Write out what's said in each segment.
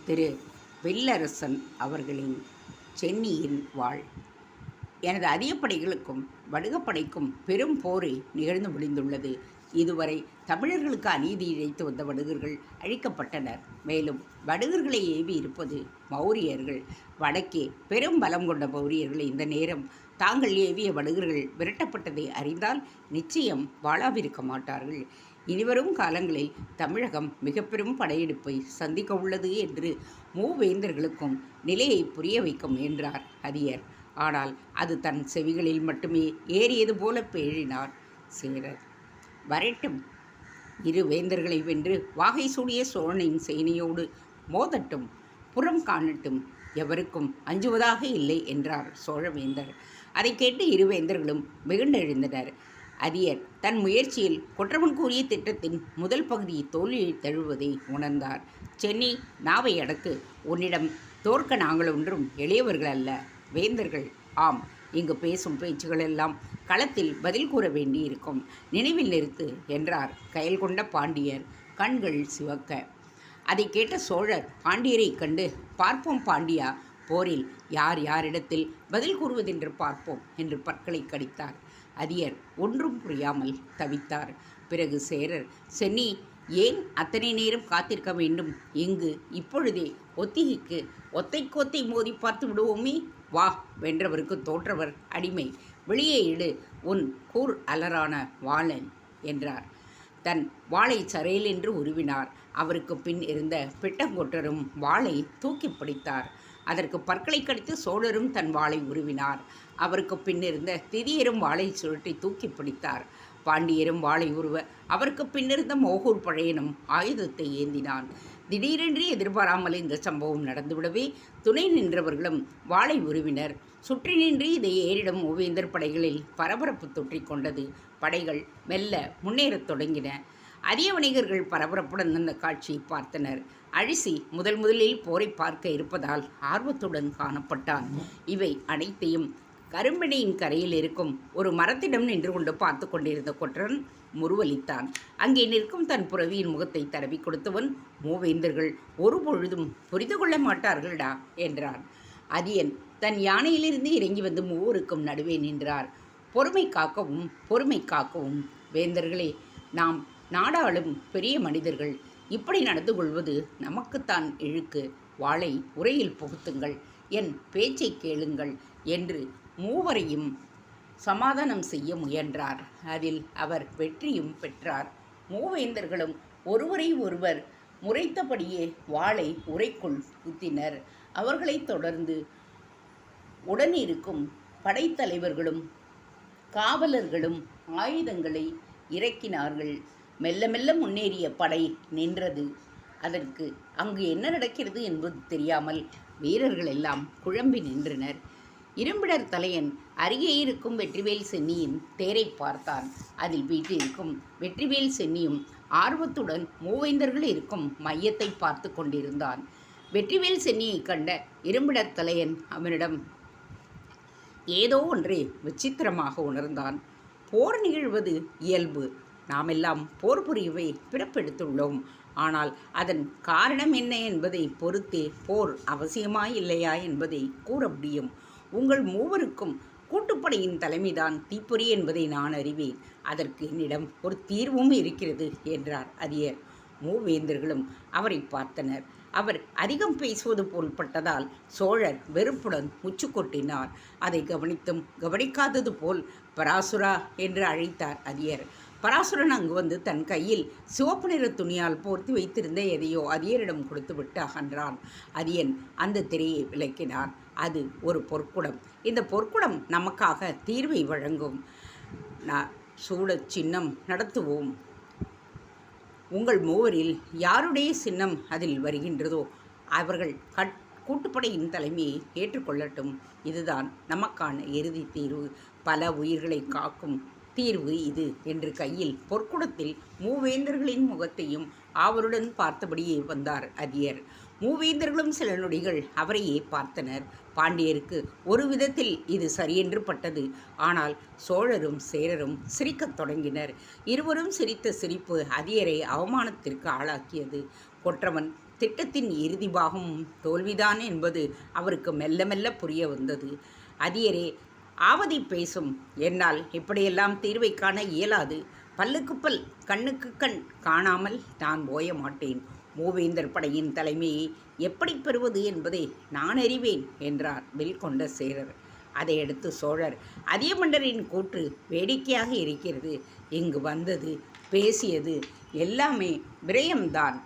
திரு வெள்ளரசன் அவர்களின் சென்னியின் வாழ். எனது அதிகப்படைகளுக்கும் வடுகப்படைக்கும் பெரும் போரே நிகழ்ந்து முடிந்துள்ளது. இதுவரை தமிழர்களுக்கு அநீதி இழைத்து வந்த வடுகர்கள் அழிக்கப்பட்டனர். மேலும் வடுகர்களை ஏவி இருப்பது மௌரியர்கள். வடக்கே பெரும் பலம் கொண்ட மௌரியர்கள் இந்த நேரம் தாங்கள் ஏவிய வடுகர்கள் விரட்டப்பட்டதை அறிந்தால் நிச்சயம் வாழாவிருக்க மாட்டார்கள். இனிவரும் காலங்களில் தமிழகம் மிக பெரும் படையெடுப்பை சந்திக்க உள்ளது என்று மூவேந்தர்களுக்கும் நிலையை புரிய வைக்கும் என்றார் அதியர். ஆனால் அது தன் செவிகளில் மட்டுமே ஏறியது போல பேழினார் சேரர். வரட்டும், இரு வேந்தர்களை வென்று வாகை சூடிய சோழனின் சேனையோடு மோதட்டும், புறம் காணட்டும், எவருக்கும் அஞ்சுவதாக இல்லை என்றார் சோழவேந்தர். அதை கேட்டு இரு வேந்தர்களும் மிகுண்டெழுந்தனர். அதியர் தன் முயற்சியில் கொற்றவன் கூறிய திட்டத்தின் முதல் பகுதி தோல்வியை தழுவதை உணர்ந்தார். சென்னி, நாவை அடக்கு. உன்னிடம் தோற்க நாங்கள் ஒன்றும் எளியவர்கள் அல்ல, வேந்தர்கள். ஆம், இங்கு பேசும் பேச்சுகளெல்லாம் களத்தில் பதில் கூற வேண்டியிருக்கும். நினைவில் நிறுத்து என்றார் கயல் கொண்ட பாண்டியர் கண்கள் சிவக்க. அதை கேட்ட சோழர் பாண்டியரை கண்டு, பார்ப்போம் பாண்டியா, போரில் யார் யாரிடத்தில் பதில் கூறுவதென்று பார்ப்போம் என்று பற்களை கடித்தார். அதியர் ஒன்றும் புரியாமல் தவித்தார். பிறகு சேரர், சென்னி, ஏன் அத்தனை நேரம் காத்திருக்க வேண்டும்? இங்கு இப்பொழுதே ஒத்திகைக்கு ஒத்தைக்கொத்தை மோதி பார்த்து விடுவோமே. வா, வென்றவருக்கு தோற்றவர் அடிமை. வெளியே இடு உன் கூர் அலரான வாளன் என்றார். தன் வாளை சரையில் என்று உருவினார். அவருக்கு பின் இருந்த பிட்டங்கொற்றரும் வாளை தூக்கி பிடித்தார். அதற்கு பற்களை கடித்து சோழரும் தன் வாளை உருவினார். அவருக்கு பின்னிருந்த திதியரும் வாளை சுழற்றி தூக்கி பிடித்தார். பாண்டியரும் வாளை உருவ அவருக்கு பின்னிருந்த மோகூர் பழையனும் ஆயுதத்தை ஏந்தினான். திடீரென்று எதிர்பாராமல் இந்த சம்பவம் நடந்துவிடவே துணை நின்றவர்களும் வாளை உருவினர். சுற்றி நின்று இதை ஏறிடும் மூவேந்தர் படைகளில் பரபரப்பு தொற்றிக்கொண்டது. படைகள் மெல்ல முன்னேறத் தொடங்கின. அதிக வணிகர்கள் பரபரப்புடன் அந்த காட்சியை பார்த்தனர். அழிசி முதலில் போரை பார்க்க இருப்பதால் ஆர்வத்துடன் காணப்பட்டான். இவை அனைத்தையும் கரும்பிணையின் கரையில் இருக்கும் ஒரு மரத்திடம் நின்று கொண்டு பார்த்து கொண்டிருந்த கொற்றன் முருவலித்தான். அங்கே நிற்கும் தன் புறவியின் முகத்தை தடவி கொடுத்தவன், மூவேந்தர்கள் ஒரு பொழுதும் புரிந்து கொள்ள மாட்டார்கள்டா என்றான். அதியன் தன் யானையிலிருந்து இறங்கி வந்து மூவருக்கும் நடுவே நின்றார். பொறுமை காக்கவும் வேந்தர்களே, நாம் நாடாளும் பெரிய மனிதர்கள். இப்படி நடந்து கொள்வது நமக்குத்தான் இழுக்கு. வாளை உரையில் புகுத்துங்கள், என் பேச்சை கேளுங்கள் என்று மூவரையும் சமாதானம் செய்ய முயன்றார். அதில் அவர் வெற்றியும் பெற்றார். மூவேந்தர்களும் ஒருவரை ஒருவர் முறைத்தபடியே வாளை உரைக்குள் குத்தினர். அவர்களைத் தொடர்ந்து உடனிருக்கும் படைத்தலைவர்களும் காவலர்களும் ஆயுதங்களை இறக்கினார்கள். மெல்ல மெல்ல முன்னேறிய படை நின்றது. அதற்கு அங்கு என்ன நடக்கிறது என்பது தெரியாமல் வீரர்கள் எல்லாம் குழம்பி நின்றனர். இரும்பிடர் தலையன் அருகே இருக்கும் வெற்றிவேல் சென்னியின் தேரை பார்த்தான். அதில் வீட்டிற்கும் வெற்றிவேல் சென்னியும் ஆர்வத்துடன் மூவேந்தர்கள் இருக்கும் மையத்தை பார்த்து கொண்டிருந்தான். வெற்றிவேல் சென்னியை கண்ட இரும்பிடர் தலையன் அவனிடம் ஏதோ ஒன்றை விசித்திரமாக உணர்ந்தான். போர் நிகழ்வது இயல்பு. நாமெல்லாம் போர் புரியவே பிறப்பெடுத்துள்ளோம். ஆனால் அதன் காரணம் என்ன என்பதை பொறுத்தே போர் அவசியமா இல்லையா என்பதை கூற முடியும். உங்கள் மூவருக்கும் கூட்டுப்படையின் தலைமைதான் தீப்பொறி என்பதை நான் அறிவேன். அதற்கு என்னிடம் ஒரு தீர்வும் இருக்கிறது என்றார் அதியர். மூவேந்தர்களும் அவரை பார்த்தனர். அவர் அதிகம் பேசுவது போல் பட்டதால் சோழர் வெறுப்புடன் முச்சு கொட்டினார். அதை கவனித்தும் கவனிக்காதது போல் பராசுரா என்று அழைத்தார் அதியர். பராசுரன் அங்கு வந்து தன் கையில் சிவப்பு நிற துணியால் போர்த்தி வைத்திருந்த எதையோ அதியரிடம் கொடுத்துவிட்டு அகன்றான். அதியன் அந்த திரையை விளக்கினார். அது ஒரு பொற்குடம். இந்த பொற்குடம் நமக்காக தீர்வை வழங்கும். சூட சின்னம் நடத்துவோம். உங்கள் மூவரில் யாருடைய சின்னம் அதில் வருகின்றதோ அவர்கள் கூட்டுப்படையின் தலைமையை ஏற்றுக்கொள்ளட்டும். இதுதான் நமக்கான இறுதி தீர்வு. பல உயிர்களை காக்கும் தீர்வு இது என்று கையில் பொற்குடத்தில் மூவேந்தர்களின் முகத்தையும் ஆவலுடன் பார்த்தபடியே வந்தார் அதியர். மூவேந்தர்களும் சில நொடிகள் அவரையே பார்த்தனர். பாண்டியருக்கு ஒரு விதத்தில் இது சரியென்று பட்டது. ஆனால் சோழரும் சேரரும் சிரிக்கத் தொடங்கினர். இருவரும் சிரித்த சிரிப்பு அதியரை அவமானத்திற்கு ஆளாக்கியது. கொற்றவன் திட்டத்தின் இறுதி பாகம் தோல்விதான் என்பது அவருக்கு மெல்ல மெல்ல புரிய வந்தது. அதியரே, ஆவதை பேசும். என்னால் இப்படியெல்லாம் தீர்வை காண இயலாது. பல்லுக்கு பல், கண்ணுக்கு கண் காணாமல் நான் ஓய மாட்டேன். மூவேந்தர் படையின் தலைமையை எப்படி பெறுவது என்பதை நான் அறிவேன் என்றார் வில் கொண்ட சேரர். அதையடுத்து சோழர், அதியமண்டரின் கூற்று வேடிக்கையாக இருக்கிறது. இங்கு வந்தது, பேசியது எல்லாமே விரயம்தான்.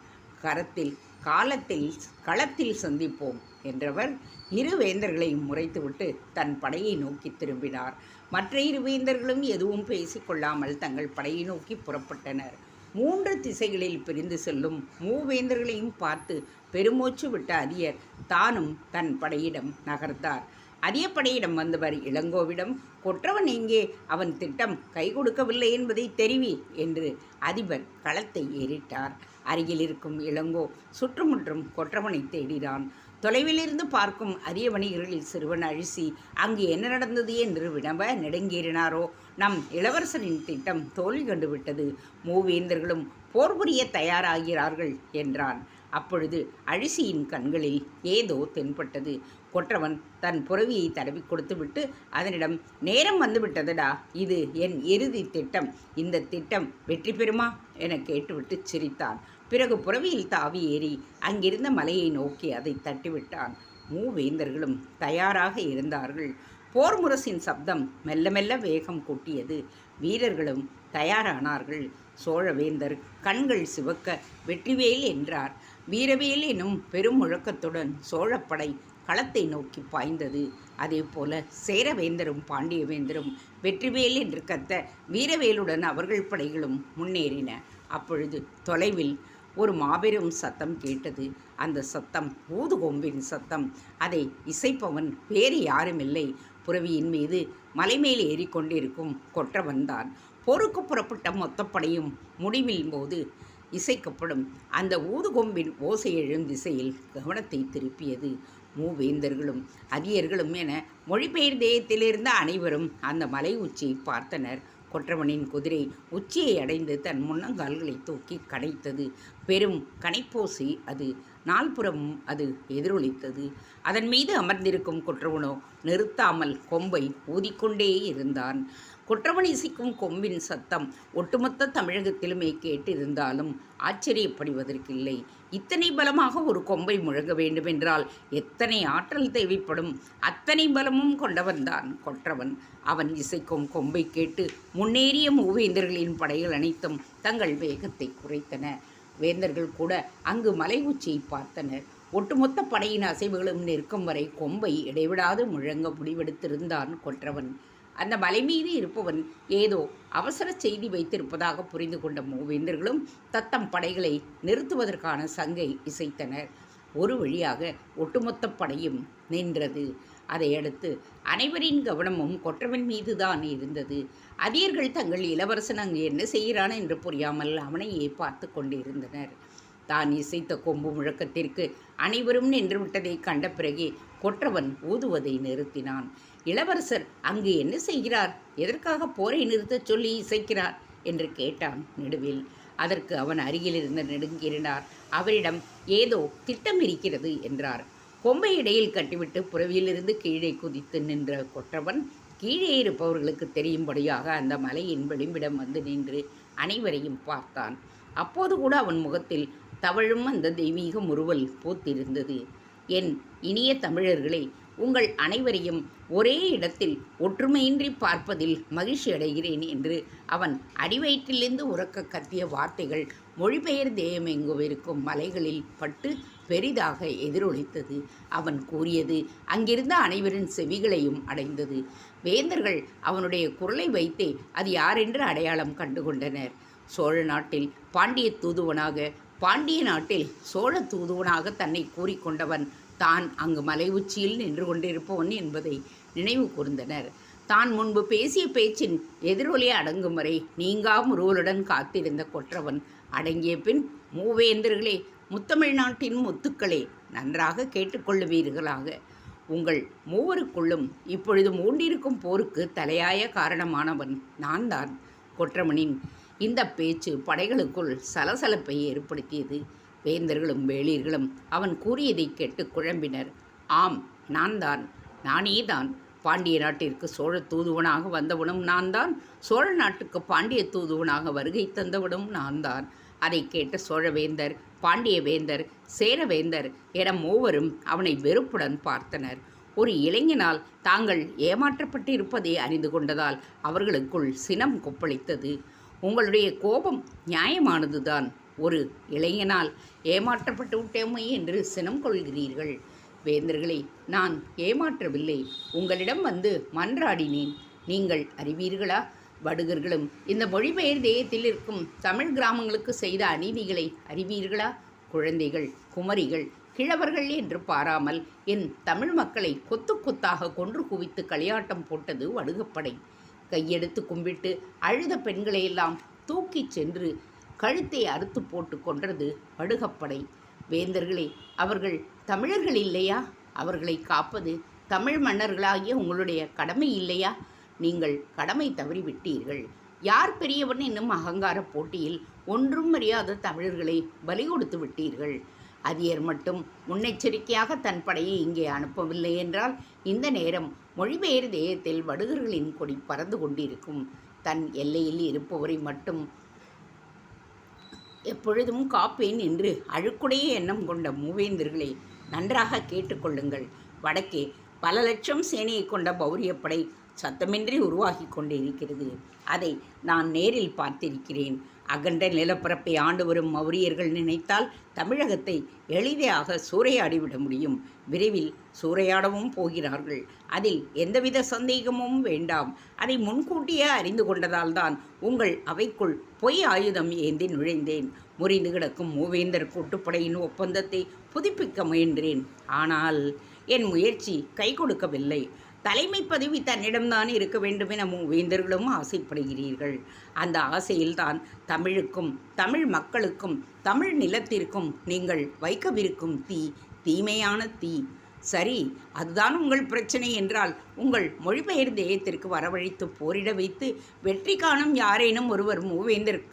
களத்தில் சந்திப்போம் என்றவர் இரு வேந்தர்களையும் முறைத்துவிட்டு தன் படையை நோக்கி திரும்பினார். மற்ற இரு வேந்தர்களும் எதுவும் பேசிக்கொள்ளாமல் தங்கள் படையை நோக்கி புறப்பட்டனர். 3 திசைகளில் பிரிந்து செல்லும் மூவேந்தர்களையும் பார்த்து பெருமூச்சு விட்ட அதியர் தானும் தன் படையிடம் நகர்ந்தார். அதியப்படையிடம் வந்தவர் இளங்கோவிடம், கொற்றவன் எங்கே? அவன் திட்டம் கை கொடுக்கவில்லை என்பதை தெரிவி என்று அதிபர் களத்தை ஏறிட்டார். அருகில் இருக்கும் இளங்கோ சுற்றுமுற்றும் கொற்றவனை தேடினான். தொலைவிலிருந்து பார்க்கும் அரிய வணிகர்களில் சிறுவன் அழிசி அங்கு என்ன நடந்தது என்று வினவ நெடுங்கேறினாரோ, நம் இளவரசனின் திட்டம் தோல்வி கண்டுவிட்டது, மூவேந்தர்களும் போர் புரிய தயாராகிறார்கள் என்றான். அப்பொழுது அழிசியின் கண்களில் ஏதோ தென்பட்டது. கொற்றவன் தன் புறவியை தடவி கொடுத்துவிட்டு அதனிடம், நேரம் வந்துவிட்டதடா, இது என் இறுதி திட்டம், இந்த திட்டம் வெற்றி பெறுமா என கேட்டுவிட்டு சிரித்தான். பிறகு புறவியில் தாவி ஏறி அங்கிருந்த மலையை நோக்கி அதை தட்டிவிட்டான். மூவேந்தர்களும் தயாராக இருந்தார்கள். போர் முரசின் சப்தம் மெல்ல மெல்ல வேகம் கூட்டியது. வீரர்களும் தயாரானார்கள். சோழவேந்தர் கண்கள் சிவக்க வெற்றிவேல் என்றார். வீரவேல் எனும் பெரும் முழக்கத்துடன் சோழப்படை களத்தை நோக்கி பாய்ந்தது. அதே போல சேரவேந்தரும் பாண்டியவேந்தரும் வெற்றிவேல் என்று கத்த வீரவேலுடன் அவர்கள் படைகளும் முன்னேறின. அப்பொழுது தொலைவில் ஒரு மாபெரும் சத்தம் கேட்டது. அந்த சத்தம் ஊதுகொம்பின் சத்தம். அதை இசைப்பவன் வேறு யாருமில்லை, புறவியின் மீது மலைமேல் ஏறிக்கொண்டிருக்கும் கொற்றவன்தான். போருக்கு புறப்பட்ட மொத்தப்படையும் முடிவில் போது இசைக்கப்படும் அந்த ஊதுகொம்பின் ஓசை எழும் திசையில் கவனத்தை திருப்பியது. மூவேந்தர்களும் அதியர்களும் என மொழிபெயர் தேயத்திலிருந்த அனைவரும் அந்த மலை உச்சியை பார்த்தனர். கொற்றவனின் குதிரை உச்சியை அடைந்து தன் முன்னங்கால்களை தூக்கி கனைத்தது. பெரும் கனைப்போசி அது. நால்புறமும் அது எதிரொலித்தது. அதன் மீது அமர்ந்திருக்கும் கொற்றவனோ நிறுத்தாமல் கொம்பை ஊதிக்கொண்டே இருந்தான். கொற்றவன் இசைக்கும் கொம்பின் சத்தம் ஒட்டுமொத்த தமிழகத்திலுமே கேட்டிருந்தாலும் ஆச்சரியப்படுவதற்கில்லை. இத்தனை பலமாக ஒரு கொம்பை முழங்க வேண்டுமென்றால் எத்தனை ஆற்றல் தேவைப்படும்? அத்தனை பலமும் கொண்டவன்தான் கொற்றவன். அவன் இசைக்கும் கொம்பை கேட்டு முன்னேறிய மூவேந்தர்களின் படைகள் அனைத்தும் தங்கள் வேகத்தை குறைத்தன. வேந்தர்கள் கூட அங்கு மலை உச்சியை பார்த்தனர். ஒட்டுமொத்த படையின் அசைவுகளும் நிற்கும் வரை கொம்பை இடைவிடாது முழங்க முடிவெடுத்திருந்தான் கொற்றவன். அந்த மலை மீது இருப்பவன் ஏதோ அவசர செய்தி வைத்திருப்பதாக புரிந்து கொண்ட மூவேந்தர்களும் தத்தம் படைகளை நிறுத்துவதற்கான சங்கை இசைத்தனர். ஒரு வழியாக ஒட்டுமொத்த படையும் நின்றது. அதையடுத்து அனைவரின் கவனமும் கொற்றவன் மீதுதான் இருந்தது. அதியர்கள் தங்கள் இளவரசன் அங்கு என்ன செய்கிறான் என்று புரியாமல் அவனையே பார்த்து கொண்டிருந்தனர். தான் இசைத்த கொம்பு முழக்கத்திற்கு அனைவரும் நின்றுவிட்டதை கண்ட பிறகே கொற்றவன் ஊதுவதை நிறுத்தினான். இளவரசர் அங்கு என்ன செய்கிறார்? எதற்காக போரை நிறுத்தச் சொல்லி இசைக்கிறார் என்று கேட்டான் நெடுவேல். அதற்கு அவன் அருகில் இருந்த நெடுங்கீறினார் அவரிடம் ஏதோ திட்டம் இருக்கிறது என்றார். கொம்பை இடையில் கட்டிவிட்டு புறவியிலிருந்து கீழே குதித்து நின்ற கொற்றவன் கீழே இருப்பவர்களுக்கு தெரியும்படியாக அந்த மலையின் விளிம்பிடம் வந்து நின்று அனைவரையும் பார்த்தான். அப்போது கூட அவன் முகத்தில் தவழும் அந்த தெய்வீக முறுவல் பூத்திருந்தது. என் இனிய தமிழர்களே, உங்கள் அனைவரையும் ஒரே இடத்தில் ஒற்றுமையின்றி பார்ப்பதில் மகிழ்ச்சி அடைகிறேன் என்று அவன் அடிவயிற்றிலிருந்து உறக்க கத்திய வார்த்தைகள் மொழிபெயர் தேயமெங்குவிருக்கும் மலைகளில் பட்டு பெரிதாக எதிரொலித்தது. அவன் கூறியது அங்கிருந்த அனைவரின் செவிகளையும் அடைந்தது. வேந்தர்கள் அவனுடைய குரலை வைத்தே அது யாரென்று அடையாளம் கண்டுகொண்டனர். சோழ நாட்டில் பாண்டிய தூதுவனாக, பாண்டிய நாட்டில் சோழ தூதுவனாக தன்னை கூறிக்கொண்டவன் தான் அங்கு மலை உச்சியில் நின்று கொண்டிருப்பவன் என்பதை நினைவு கூர்ந்தனர். தான் முன்பு பேசிய பேச்சின் எதிரொலி அடங்கும் வரை நீங்கா முறுவலுடன் காத்திருந்த கொற்றவன் அடங்கிய பின், மூவேந்தர்களே, முத்தமிழ் நாட்டின் முத்துக்களே, நன்றாக கேட்டுக்கொள்ளுவீர்களாக. உங்கள் மூவருக்குள்ளும் இப்பொழுது மூண்டிருக்கும் போருக்கு தலையாய காரணமானவன் நான் தான். கொற்றவனின் இந்த பேச்சு படைகளுக்குள் சலசலப்பை ஏற்படுத்தியது. வேந்தர்களும் வேளிர்களும் அவன் கூறியதைக் கேட்டு குழம்பினர். ஆம், நானேதான். பாண்டிய நாட்டிற்கு சோழ தூதுவனாக வந்தவனும் நான்தான். சோழ நாட்டுக்கு பாண்டிய தூதுவனாக வருகை தந்தவனும் நான்தான். அதை கேட்ட சோழவேந்தர், பாண்டிய வேந்தர், சேரவேந்தர் என மூவரும் அவனை வெறுப்புடன் பார்த்தனர். ஒரு இளைஞனால் தாங்கள் ஏமாற்றப்பட்டு இருப்பதை அறிந்து கொண்டதால் அவர்களுக்குள் சினம் கொப்பளித்தது. உங்களுடைய கோபம் நியாயமானதுதான். ஒரு இளைஞனால் ஏமாற்றப்பட்டு விட்டோமே என்று சினம் கொள்கிறீர்கள். வேந்தர்களே, நான் ஏமாற்றவில்லை. உங்களிடம் வந்து மன்றாடினேன். நீங்கள் அறிவீர்களா? வடுகர்களும் இந்த மொழிபெயர் தேயத்தில் இருக்கும் தமிழ் கிராமங்களுக்கு செய்த அநீதிகளை அறிவீர்களா? குழந்தைகள், குமரிகள், கிழவர்கள் என்று பாராமல் என் தமிழ் மக்களை கொத்து கொத்தாக கொன்று குவித்து களியாட்டம் போட்டது வடுகப்படை. கையெடுத்து கும்பிட்டு அழுத பெண்களையெல்லாம் தூக்கிச் சென்று கழுத்தை அறுத்து போட்டு கொன்றது வடுகப்படை. வேந்தர்களே, அவர்கள் தமிழர்கள் இல்லையா? அவர்களை காப்பது தமிழ் மன்னர்களாகிய உங்களுடைய கடமை இல்லையா? நீங்கள் கடமை தவறிவிட்டீர்கள். யார் பெரியவன் என்னும் அகங்கார போட்டியில் ஒன்றும் அறியாத தமிழர்களை பலி கொடுத்து விட்டீர்கள். அதியர் மட்டும் முன்னெச்சரிக்கையாக தன் படையை இங்கே அனுப்பவில்லை என்றால் இந்த நேரம் மொழிபெயர் தேயத்தில் வடுகர்களின் கொடி பறந்து கொண்டிருக்கும். தன் எல்லையில் இருப்பவரை மட்டும் எப்பொழுதும் காப்பேன் என்று அழுக்குடைய எண்ணம் கொண்ட மூவேந்தர்களை நன்றாக கேட்டுக்கொள்ளுங்கள். வடக்கே பல லட்சம் சேனையை கொண்ட பௌரியப்படை சத்தமின்றி உருவாகி கொண்டிருக்கிறது. அதை நான் நேரில் பார்த்திருக்கிறேன். அகண்ட நிலப்பரப்பை ஆண்டு வரும் மௌரியர்கள் நினைத்தால் தமிழகத்தை எளிதாக சூறையாடிவிட முடியும். விரைவில் சூறையாடவும் போகிறார்கள். அதில் எந்தவித சந்தேகமும் வேண்டாம். அதை முன்கூட்டியே அறிந்து கொண்டதால் தான் உங்கள் அவைக்குள் பொய் ஆயுதம் ஏந்தி நுழைந்தேன். முறிந்து கிடக்கும் மூவேந்தர் கூட்டுப்படையின் ஒப்பந்தத்தை புதுப்பிக்க முயன்றேன். ஆனால் என் முயற்சி கை கொடுக்கவில்லை. தலைமை பதவி தன்னிடம்தான் இருக்க வேண்டும் என மூவேந்தர்களும் ஆசைப்படுகிறீர்கள். அந்த ஆசையில்தான் தமிழுக்கும் தமிழ் மக்களுக்கும் தமிழ் நிலத்திற்கும் நீங்கள் வைக்கவிருக்கும் தீ தீமையான தீ. சரி, அதுதான் உங்கள் பிரச்சனை என்றால் உங்கள் மொழிபெயர் தேயத்திற்கு வரவழைத்து போரிட வைத்து வெற்றி காணும் யாரேனும் ஒருவர் மூவேந்தர்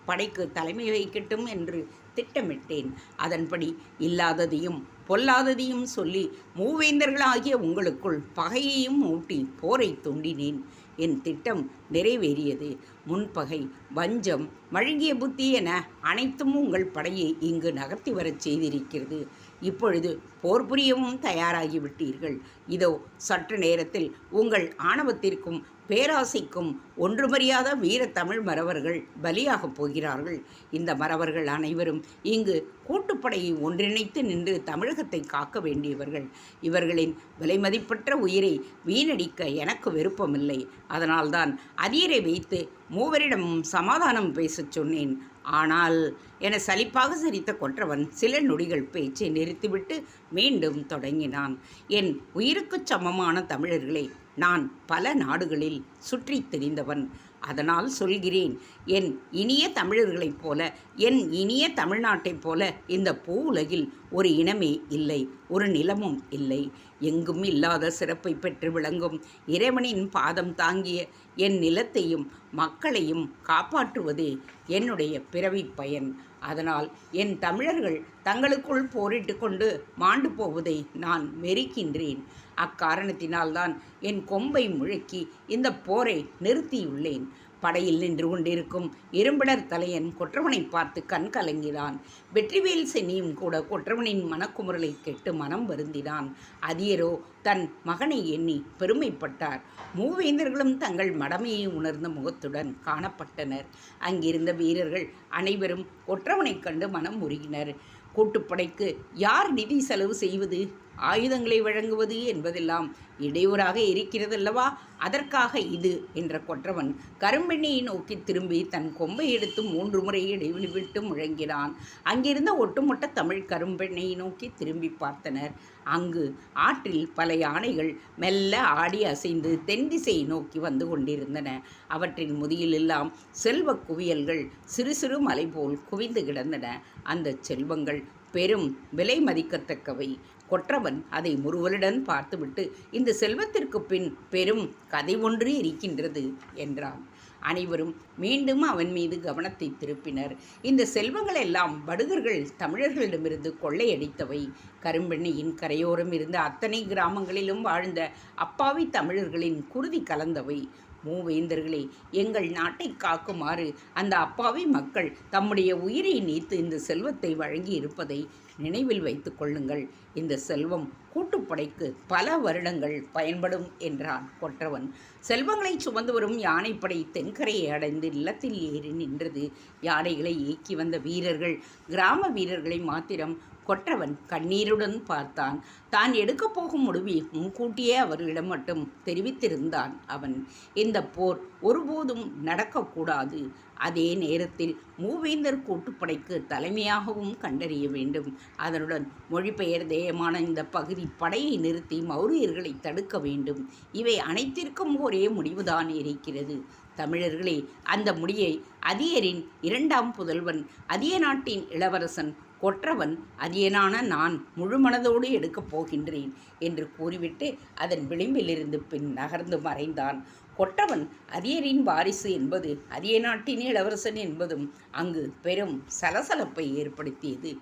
படைக்கு தலைமை வகிக்கட்டும் என்று திட்டமிட்டேன். அதன்படி இல்லாததையும் பொல்லாததையும் சொல்லி மூவேந்தர்களாகிய உங்களுக்குள் பகையையும் ஊட்டி போரை தூண்டினேன். என் திட்டம் நிறைவேறியது. முன்பகை, வஞ்சம், மழுங்கிய புத்தி என அனைத்தும் உங்கள் படையை இங்கு நகர்த்தி வரச் செய்திருக்கிறது. இப்பொழுது போர் புரியவும் தயாராகிவிட்டீர்கள். இதோ சற்று நேரத்தில் உங்கள் ஆணவத்திற்கும் பேராசைக்கும் ஒன்றுமறியாத வீர தமிழ் மறவர்கள் பலியாகப் போகிறார்கள். இந்த மறவர்கள் அனைவரும் இங்கு கூட்டுப்படையை ஒன்றிணைத்து நின்று தமிழகத்தை காக்க வேண்டியவர்கள். இவர்களின் விலைமதிப்பற்ற உயிரை வீணடிக்க எனக்கு விருப்பமில்லை. அதனால்தான் அதியரை வைத்து மூவரிடமும் சமாதானம் பேசச் சொன்னேன். ஆனால் என சலிப்பாக சிரித்த கொற்றவன் சில நொடிகள் பேச்சை நிறுத்திவிட்டு மீண்டும் தொடங்கினான். என் உயிருக்குச் சமமான தமிழர்களை நான் பல நாடுகளில் சுற்றித் திரிந்தவன். அதனால் சொல்கிறேன், என் இனிய தமிழர்களைப் போல, என் இனிய தமிழ்நாட்டைப் போல இந்த பூ உலகில் ஒரு இனமே இல்லை, ஒரு நிலமும் இல்லை. எங்கும் இல்லாத சிறப்பை பெற்று விளங்கும் இறைவனின் பாதம் தாங்கிய என் நிலத்தையும் மக்களையும் காப்பாற்றுவது என்னுடைய பிறவி பயன். அதனால் என் தமிழர்கள் தங்களுக்குள் போரிட்டு கொண்டு மாண்டு போவதை நான் வெறுக்கின்றேன். அக்காரணத்தினால்தான் என் கொம்பை முழக்கி இந்த போரை நிறுத்தியுள்ளேன். படையில் நின்று கொண்டிருக்கும் இரும்பிடர் தலையன் கொற்றவனை பார்த்து கண் கலங்கினான். வெற்றிவேல் சென்னியும் கூட கொற்றவனின் மனக்குமுறலை கேட்டு மனம் வருந்தினான். அதியரோ தன் மகனை எண்ணி பெருமைப்பட்டார். மூவேந்தர்களும் தங்கள் மடமையை உணர்ந்த முகத்துடன் காணப்பட்டனர். அங்கிருந்த வீரர்கள் அனைவரும் கொற்றவனைக் கண்டு மனம் உருகினர். கூட்டுப்படைக்கு யார் நிதி செலவு செய்வது, ஆயுதங்களை வழங்குவது என்பதெல்லாம் இடையூறாக இருக்கிறதல்லவா? அதற்காக இது என்ற கொற்றவன் கரும்பெண்ணையை நோக்கி திரும்பி தன் கொம்பை எடுத்து 3 முறை இடைவெளி விட்டு முழங்கினான். அங்கிருந்த ஒட்டுமொத்த தமிழ் கரும்பெண்ணையை நோக்கி திரும்பி பார்த்தனர். அங்கு ஆற்றில் பல யானைகள் மெல்ல ஆடி அசைந்து தென் திசையை நோக்கி வந்து கொண்டிருந்தன. அவற்றின் முதியிலெல்லாம் செல்வ குவியல்கள் சிறு சிறு மலை போல் குவிந்து கிடந்தன. அந்த செல்வங்கள் பெரும் விலை மதிக்கத்தக்கவை. கொற்றவன் அதை முறுவலுடன் பார்த்துவிட்டு, இந்த செல்வத்திற்கு பின் பெரும் கதை ஒன்று இருக்கின்றது என்றான். அனைவரும் மீண்டும் அவன் மீது கவனத்தை திருப்பினர். இந்த செல்வங்கள் எல்லாம் படுகர்கள் தமிழர்களிடமிருந்து கொள்ளையடித்தவை. கரும்பெண்ணியின் கரையோரம் இருந்த அத்தனை கிராமங்களிலும் வாழ்ந்த அப்பாவி தமிழர்களின் குருதி கலந்தவை. மூவேந்தர்களே, எங்கள் நாட்டை காக்குமாறு அந்த அப்பாவி மக்கள் தம்முடைய உயிரை நீத்து இந்த செல்வத்தை வழங்கி இருப்பதை நினைவில் வைத்து கொள்ளுங்கள். இந்த செல்வம் கூட்டுப்படைக்கு பல வருடங்கள் பயன்படும் என்றான் கொற்றவன். செல்வங்களை சுமந்து வரும் யானைப்படை தென்கரையை அடைந்து நிலத்தில் ஏறி நின்றது. யானைகளை ஏக்கி வந்த வீரர்கள், கிராம வீரர்களை மாத்திரம் கொற்றவன் கண்ணீருடன் பார்த்தான். தான் எடுக்கப் போகும் முடிவை முன்கூட்டியே அவர்களிடம் மட்டும் தெரிவித்திருந்தான் அவன். இந்த போர் ஒருபோதும் நடக்கக்கூடாது. அதே நேரத்தில் மூவேந்தர் கூட்டுப்படைக்கு தலைமையாகவும் கண்டறிய வேண்டும். அதனுடன் மொழிபெயர் தேயமான இந்த பகுதி படையை நிறுத்தி மௌரியர்களை தடுக்க வேண்டும். இவை அனைத்திற்கும் ஒரே முடிவுதான் இருக்கிறது. தமிழர்களே, அந்த முடியை அதியரின் இரண்டாம் புதல்வன், அதிய நாட்டின் இளவரசன் கொற்றவன் அதியனான நான் முழுமனதோடு எடுக்கப் போகின்றேன் என்று கூறிவிட்டு அதன் விளிம்பிலிருந்து பின் நகர்ந்து மறைந்தான். கொற்றவன் அதியரின் வாரிசு என்பது அதிய நாட்டின் இளவரசன் என்பதும் அங்கு பெரும் சலசலப்பை ஏற்படுத்தியது.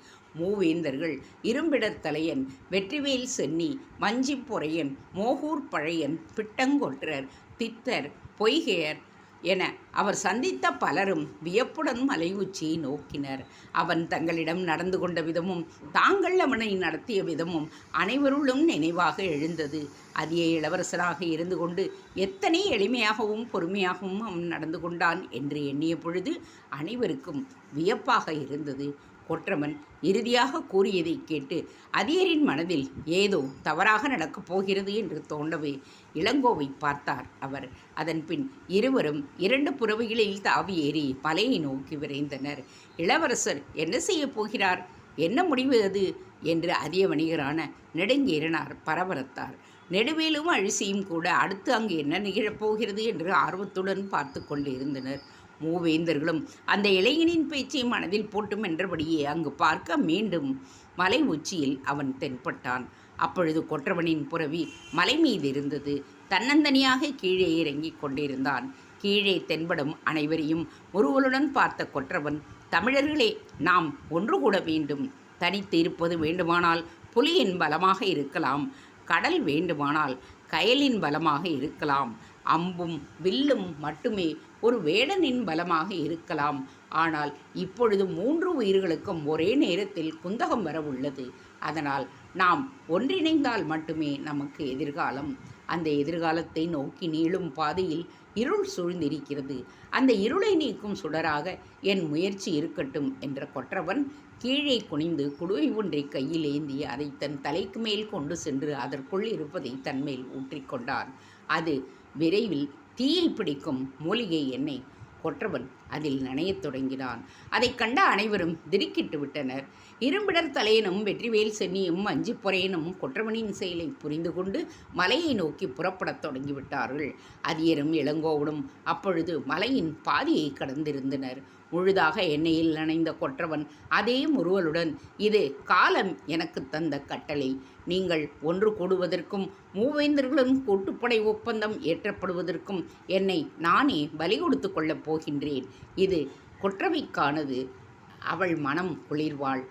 மூவேந்தர்கள் இரும்பிடர் தலையன், வெற்றிவேல் சென்னி, மஞ்சி பொறையன், மோகூர் பழையன், பிட்டங்கொற்றர், தித்தர், பொய்கையர் என அவர் சந்தித்த பலரும் வியப்புடன் மலை உச்சியை நோக்கினர். அவன் தங்களிடம் நடந்து கொண்ட விதமும் தாங்கள் அவனை நடத்திய விதமும் அனைவருள்ளும் நினைவாக எழுந்தது. அதிய இளவரசராக இருந்து கொண்டு எத்தனை எளிமையாகவும் பொறுமையாகவும் அவன் நடந்து கொண்டான் என்று எண்ணிய பொழுது அனைவருக்கும் வியப்பாக இருந்தது. கொற்றவன் இறுதியாக கூறியதை கேட்டு அதியரின் மனதில் ஏதோ தவறாக நடக்கப் போகிறது என்று தோண்டவே இளங்கோவை பார்த்தார் அவர். அதன்பின் இருவரும் இரண்டு புறவைகளில் தாவி ஏறி மலையை நோக்கி விரைந்தனர். இளவரசர் என்ன செய்யப் போகிறார், என்ன முடிவு அது என்று அதிய வணிகரான நெடுங்கீரனார் பரபரத்தார். நெடுவேலும் அழிசியும் கூட அடுத்து அங்கு என்ன நிகழப்போகிறது என்று ஆர்வத்துடன் பார்த்து கொண்டிருந்தனர். மூவேந்தர்களும் அந்த இளைஞனின் பேச்சை மனதில் போட்டு மென்றபடியே அங்கு பார்க்க மீண்டும் மலை உச்சியில் அவன் தென்பட்டான். அப்பொழுது கொற்றவனின் புரவி மலை மீது இருந்தது. தன்னந்தனியாக கீழே இறங்கிக் கொண்டிருந்தான். கீழே தென்படும் அனைவரையும் முறுவலுடன் பார்த்த கொற்றவன், தமிழர்களே, நாம் ஒன்று கூட வேண்டும். தனித்து இருப்பது வேண்டுமானால் புலியின் பலமாக இருக்கலாம், கடல் வேண்டுமானால் கயலின் பலமாக இருக்கலாம், அம்பும் வில்லும் மட்டுமே ஒரு வேடனின் பலமாக இருக்கலாம். ஆனால் இப்பொழுது 3 உயிர்களுக்கும் ஒரே நேரத்தில் குந்தகம் வர உள்ளது. அதனால் நாம் ஒன்றிணைந்தால் மட்டுமே நமக்கு எதிர்காலம். அந்த எதிர்காலத்தை நோக்கி நீளும் பாதையில் இருள் சூழ்ந்திருக்கிறது. அந்த இருளை நீக்கும் சுடராக என் முயற்சி இருக்கட்டும் என்ற கொற்றவன் கீழே குனிந்து குடுவை ஒன்றை கையில் ஏந்தி அதை தன் தலைக்கு மேல் கொண்டு சென்று அதற்குள் இருப்பதை தன்மேல் ஊற்றிக்கொண்டான். அது விரைவில் தீயை பிடிக்கும் மூலிகை எண்ணெய். கொற்றவன் அதில் நனையத் தொடங்கினான். அதை கண்ட அனைவரும் திடுக்கிட்டு விட்டனர். இரும்பிடர் தலையனும் வெற்றிவேல் சென்னியும் மஞ்சி பொறையனும் கொற்றவனின் செயலை புரிந்து கொண்டு மலையை நோக்கி புறப்படத் தொடங்கிவிட்டார்கள். அதியரும் இளங்கோவனும் அப்பொழுது மலையின் பாதியை கடந்திருந்தனர். முழுதாக எண்ணெயில் நனைந்த கொற்றவன் அதே முறுவலுடன், இது காலம் எனக்கு தந்த கட்டளை. நீங்கள் ஒன்று கூடுவதற்கும் மூவேந்தர்களும் கூட்டுப்படை ஒப்பந்தம் ஏற்றப்படுவதற்கும் என்னை நானே பலி கொடுத்து கொள்ளப் போகின்றேன். இது கொற்றவைக்கானது. அவள் மனம் குளிர்வாள்.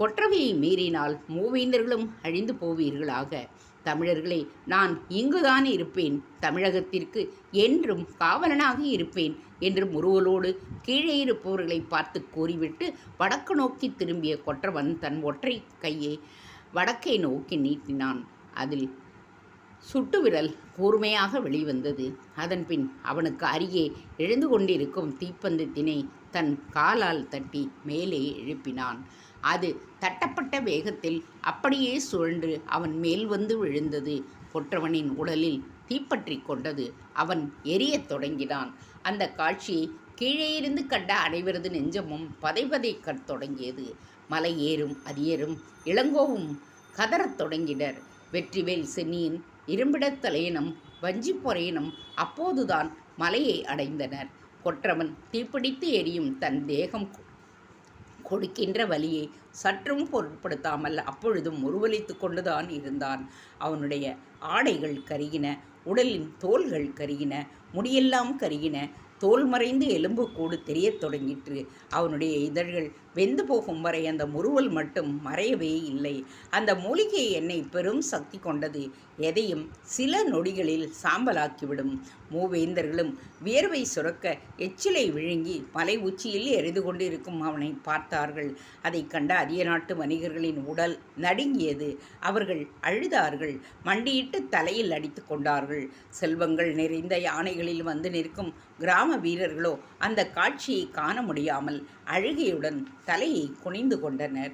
கொற்றவையை மீறினால் மூவேந்தர்களும் அழிந்து போவீர்களாக. தமிழர்களே, நான் இங்குதான் இருப்பேன். தமிழகத்திற்கு என்றும் காவலனாக இருப்பேன் என்று முறுவலோடு கீழே இருப்பவர்களை பார்த்து கூறிவிட்டு வடக்கு நோக்கி திரும்பிய கொற்றவன் தன் ஒற்றை கையை வடக்கை நோக்கி நீட்டினான். அதில் சுட்டுவிரல் கூர்மையாக வெளிவந்தது. அதன்பின் அவனுக்கு அருகே எழுந்து கொண்டிருக்கும் தீப்பந்தத்தினை தன் காலால் தட்டி மேலே எழுப்பினான். அது தட்டப்பட்ட வேகத்தில் அப்படியே சுழன்று அவன் மேல் வந்து விழுந்தது. கொற்றவனின் உடலில் தீப்பற்றி கொண்டது. அவன் எரியத் தொடங்கினான். அந்த காட்சியை கீழே இருந்து கண்ட அனைவரது நெஞ்சமும் பதைபதைக்கத் தொடங்கியது. மலை ஏறும் அதியரும் இளங்கோவும் கதறத் தொடங்கினர். வெற்றிவேல் சென்னியின் இரும்பிடத் தலையனும் வஞ்சி பொறையனும் அப்போதுதான் மலையை அடைந்தனர். கொற்றவன் தீப்பிடித்து எரியும் தன் தேகம் கொடுக்கின்ற வலியை சற்றும் பொருட்படுத்தாமல் அப்பொழுதும் உருவலித்து கொண்டுதான் இருந்தான். அவனுடைய ஆடைகள் கருகின, உடலின் தோள்கள் கருகின, முடியெல்லாம் கருகின, தோல் மறைந்து எலும்பு கூடு தெரியத் தொடங்கிற்று. அவனுடைய இதழ்கள் வெந்து போகும் வரை அந்த முறுவல் மட்டும் மறையவே இல்லை. அந்த மூலிகை எண்ணெய் பெரும் சக்தி கொண்டது. எதையும் சில நொடிகளில் சாம்பலாக்கிவிடும். மூவேந்தர்களும் வியர்வை சுரக்க எச்சிலை விழுங்கி மலை உச்சியில் எரிந்து கொண்டிருக்கும் அவனை பார்த்தார்கள். அதை கண்ட அதிய நாட்டு வணிகர்களின் உடல் நடுங்கியது. அவர்கள் அழுதார்கள். மண்டியிட்டு தலையில் அடித்து கொண்டார்கள். செல்வங்கள் நிறைந்த யானைகளில் வந்து நிற்கும் கிராம வீரர்களோ அந்த காட்சியை காண முடியாமல் அழுகையுடன் தலையை குனிந்து கொண்டனர்.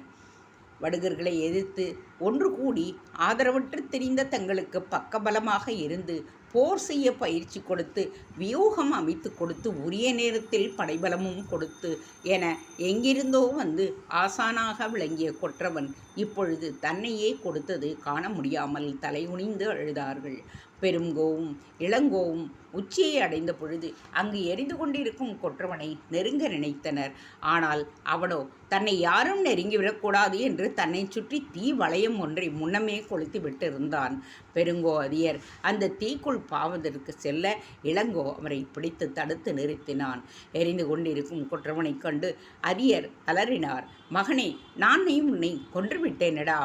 வடுகர்களை எதிர்த்து ஒன்று கூடி ஆதரவற்று தெரிந்த தங்களுக்கு பக்கபலமாக இருந்து போர் செய்ய பயிற்சி கொடுத்து வியூகம் அமைத்து கொடுத்து உரிய நேரத்தில் படைபலமும் கொடுத்து என எங்கிருந்தோ வந்து ஆசானாக விளங்கிய கொற்றவன் இப்பொழுது தன்னையே கொடுத்தது காண முடியாமல் தலைகுனிந்து அழுதார்கள். பெருங்கோவும் இளங்கோவும் உச்சியை அடைந்த பொழுது அங்கு எரிந்து கொண்டிருக்கும் கொற்றவனை நெருங்க நினைத்தனர். ஆனால் அவனோ தன்னை யாரும் நெருங்கிவிடக்கூடாது என்று தன்னை சுற்றி தீ வளையம் ஒன்றை முன்னமே கொளுத்தி விட்டிருந்தான். பெருங்கோ அதியர் அந்த தீக்குள் பாவதற்கு செல்ல இளங்கோ அவரை பிடித்து தடுத்து நிறுத்தினான். எரிந்து கொண்டிருக்கும் கொற்றவனை கண்டு அதியர் அலறினார். மகனே, நானையும் உன்னை கொன்றுவிட்டேனடா.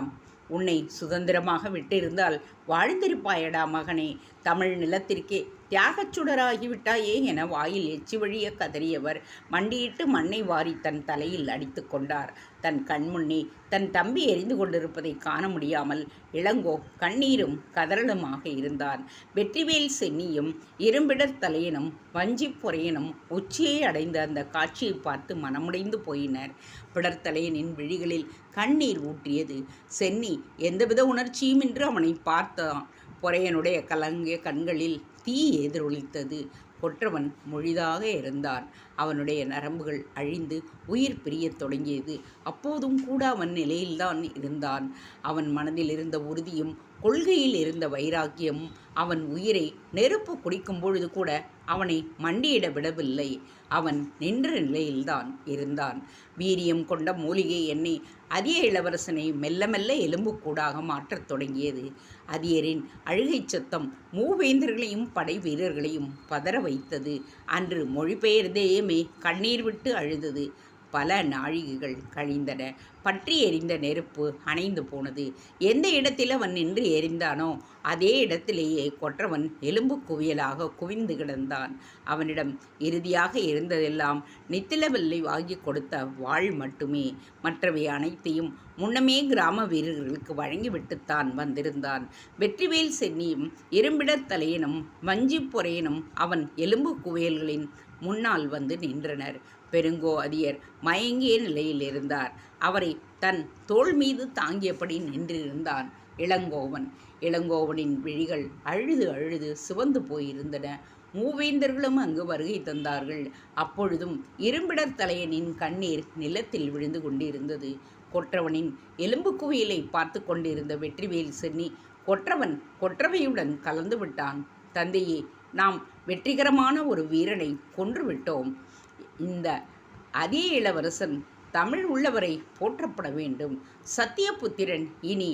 உன்னை சுதந்திரமாக விட்டிருந்தால் வாழ்ந்திருப்பாயடா மகனே. தமிழ் நிலத்திற்கே தியாகச் சுடராகிவிட்டாயே என வாயில் எச்சி வழிய கதறியவர் மண்டியிட்டு மண்ணை வாரி தன் தலையில் அடித்து கொண்டார். தன் கண்முன்னே தன் தம்பி எரிந்து கொண்டிருப்பதை காண முடியாமல் இளங்கோ கண்ணீரும் கதறலுமாக இருந்தான். வெற்றிவேல் சென்னியும் இரும்பிடர் தலையனும் வஞ்சி பொறையனும் உச்சியை அடைந்த அந்த காட்சியை பார்த்து மனமுடைந்து போயினர். பிடர்த்தலையனின் விழிகளில் கண்ணீர் ஊற்றியது. சென்னி எந்தவித உணர்ச்சியுமின்றி அவனை பார்த்தான். பொறையனுடைய கலங்கிய கண்களில் தீ எதிரொலித்தது. கொற்றவன் மொழிதாக இருந்தான். அவனுடைய நரம்புகள் அழிந்து உயிர் பிரியத் தொடங்கியது. அப்போதும் கூட அவன் நிலையில்தான் இருந்தான். அவன் மனதில் இருந்த உறுதியும் கொள்கையில் இருந்த வைராக்கியமும் அவன் உயிரை நெருப்பு குடிக்கும் பொழுது கூட அவனை மண்டியிட விடவில்லை. அவன் நின்ற நிலையில்தான் இருந்தான். வீரியம் கொண்ட மூலிகை எண்ணெய் அதிய இளவரசனை மெல்ல மெல்ல எலும்புக்கூடாக மாற்றத் தொடங்கியது. அதியரின் அழுகை சத்தம் மூவேந்தர்களையும் படை வீரர்களையும் பதற வைத்தது. அன்று மொழிபெயர்ந்தேயுமே கண்ணீர் விட்டு அழுதது. பல நாழிகைகள் கழிந்தன. பற்றி எரிந்த நெருப்பு அணைந்து போனது. எந்த இடத்தில் அவன் நின்று எரிந்தானோ அதே இடத்திலேயே கொற்றவன் எலும்பு குவியலாக குவிந்து கிடந்தான். அவனிடம் இறுதியாக இருந்ததெல்லாம் நித்திலவெல்லை வாங்கி கொடுத்த வாள் மட்டுமே. மற்றவை அனைத்தையும் முன்னமே கிராம வீரர்களுக்கு வழங்கிவிட்டுத்தான் வந்திருந்தான். வெற்றிவேல் சென்னியும் இரும்பிடர் தலையனும் வஞ்சி பொறையனும் அவன் எலும்பு குவியல்களின் முன்னால் வந்து நின்றனர். பெருங்கோ அதியர் மயங்கிய நிலையில் இருந்தார். அவரை தன் தோள் மீது தாங்கியபடி நின்றிருந்தான் இளங்கோவன். இளங்கோவனின் விழிகள் அழுது அழுது சிவந்து போயிருந்தன. மூவேந்தர்களும் அங்கு வருகை தந்தார்கள். அப்பொழுதும் இரும்பிடர் தலையனின் கண்ணீர் நிலத்தில் விழுந்து கொண்டிருந்தது. கொற்றவனின் எலும்பு குவியலை பார்த்து கொண்டிருந்த வெற்றிவேல் சென்னி கொற்றவன் கொற்றவையுடன் கலந்து விட்டான். தந்தையே, நாம் வெற்றிகரமான ஒரு வீரனை கொன்றுவிட்டோம். இந்த அதிய இளவரசன் தமிழ் உள்ளவரை போற்றப்பட வேண்டும். சத்தியபுத்திரன் இனி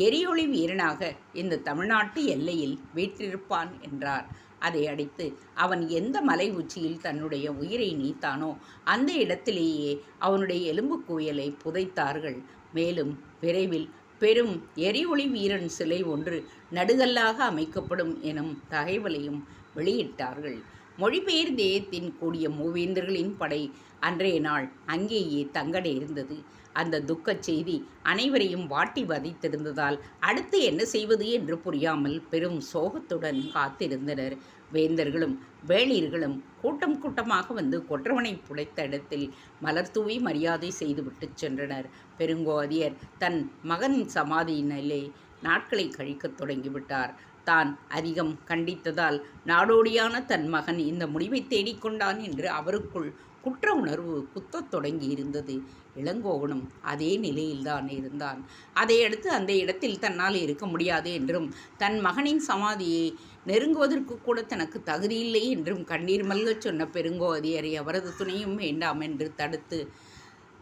எரிஒளி வீரனாக இந்த தமிழ்நாட்டு எல்லையில் வீற்றிருப்பான் என்றார். அதை அடித்து அவன் எந்த மலை உச்சியில் தன்னுடைய உயிரை நீத்தானோ அந்த இடத்திலேயே அவனுடைய எலும்பு குவியலை புதைத்தார்கள். மேலும் விரைவில் பெரும் எரிஒளி வீரன் சிலை ஒன்று நடுகல்லாக அமைக்கப்படும் எனும் தகவலையும் வெளியிட்டார்கள். மொழிபெயர்ந்தேயத்தின் கூடிய மூவேந்தர்களின் படை அன்றைய நாள் அங்கேயே தங்கட இருந்தது. அந்த துக்கச் செய்தி அனைவரையும் வாட்டி வதைத்திருந்ததால் அடுத்து என்ன செய்வது என்று புரியாமல் பெரும் சோகத்துடன் காத்திருந்தனர். வேந்தர்களும் வேளிர்களும் கூட்டம் கூட்டமாக வந்து கொற்றவனை புடைத்த இடத்தில் மலர் தூவி மரியாதை செய்துவிட்டு சென்றனர். பெருங்கோதியர் தன் மகன் சமாதியினிலே நாட்களை கழிக்கத் தொடங்கிவிட்டார். தான் அதிகம் கண்டித்ததால் நாடோடியான தன் மகன் இந்த முடிவை தேடிக்கொண்டான் என்று அவருக்குள் குற்ற உணர்வு குத்தத் தொடங்கி இருந்தது. இளங்கோவனும் அதே நிலையில்தான் இருந்தான். அதையடுத்து அந்த இடத்தில் தன்னால் இருக்க முடியாது என்றும் தன் மகனின் சமாதியை நெருங்குவதற்கு கூட தனக்கு தகுதியில்லை என்றும் கண்ணீர் மல்கச் சொன்ன பெருங்கோதியரை அவரது துணையும் வேண்டாம் என்று தடுத்து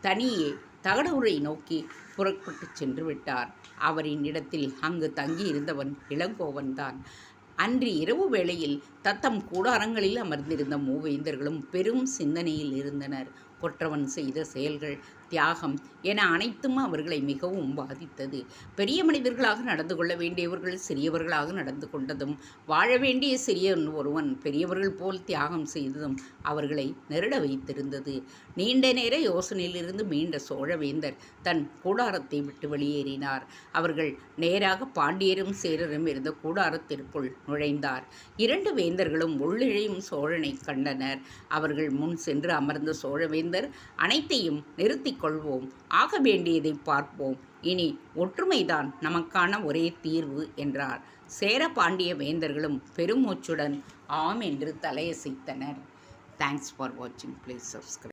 தனியே தகடூரை நோக்கி புறப்பட்டு சென்று விட்டார். அவரின் இடத்தில் அங்கு தங்கியிருந்தவன் இளங்கோவன்தான். அன்று இரவு வேளையில் தத்தம் கூடாரங்களில் அமர்ந்திருந்த மூவேந்தர்களும் பெரும் சிந்தனையில் இருந்தனர். கொற்றவன் செய்த செயல்கள், தியாகம் என அனைத்தும் அவர்களை மிகவும் பாதித்தது. பெரிய மனிதர்களாக நடந்து கொள்ள வேண்டியவர்கள் சிறியவர்களாக நடந்து கொண்டதும், வாழ வேண்டிய சிறியவன் ஒருவன் பெரியவர்கள் போல் தியாகம் செய்ததும் அவர்களை நெருட வைத்திருந்தது. நீண்ட நேர யோசனையிலிருந்து மீண்ட சோழவேந்தர் தன் கூடாரத்தை விட்டு வெளியேறினார். அவர்கள் நேராக பாண்டியரும் சேரரும் இருந்த கூடாரத்திற்குள் நுழைந்தார். 2 வேந்தர்களும் உள்ளிழையும் சோழனை கண்டனர். அவர்கள் முன் சென்று அமர்ந்த சோழவேந்தர், அனைத்தையும் நிறுத்திக் கொள்வோம், ஆக வேண்டியதை பார்ப்போம், இனி ஒற்றுமைதான் நமக்கான ஒரே தீர்வு என்றார். சேர பாண்டிய வேந்தர்களும் பெருமூச்சுடன் ஆம் என்று தலையசைத்தனர். தேங்க்ஸ் ஃபார் வாட்சிங். Please subscribe.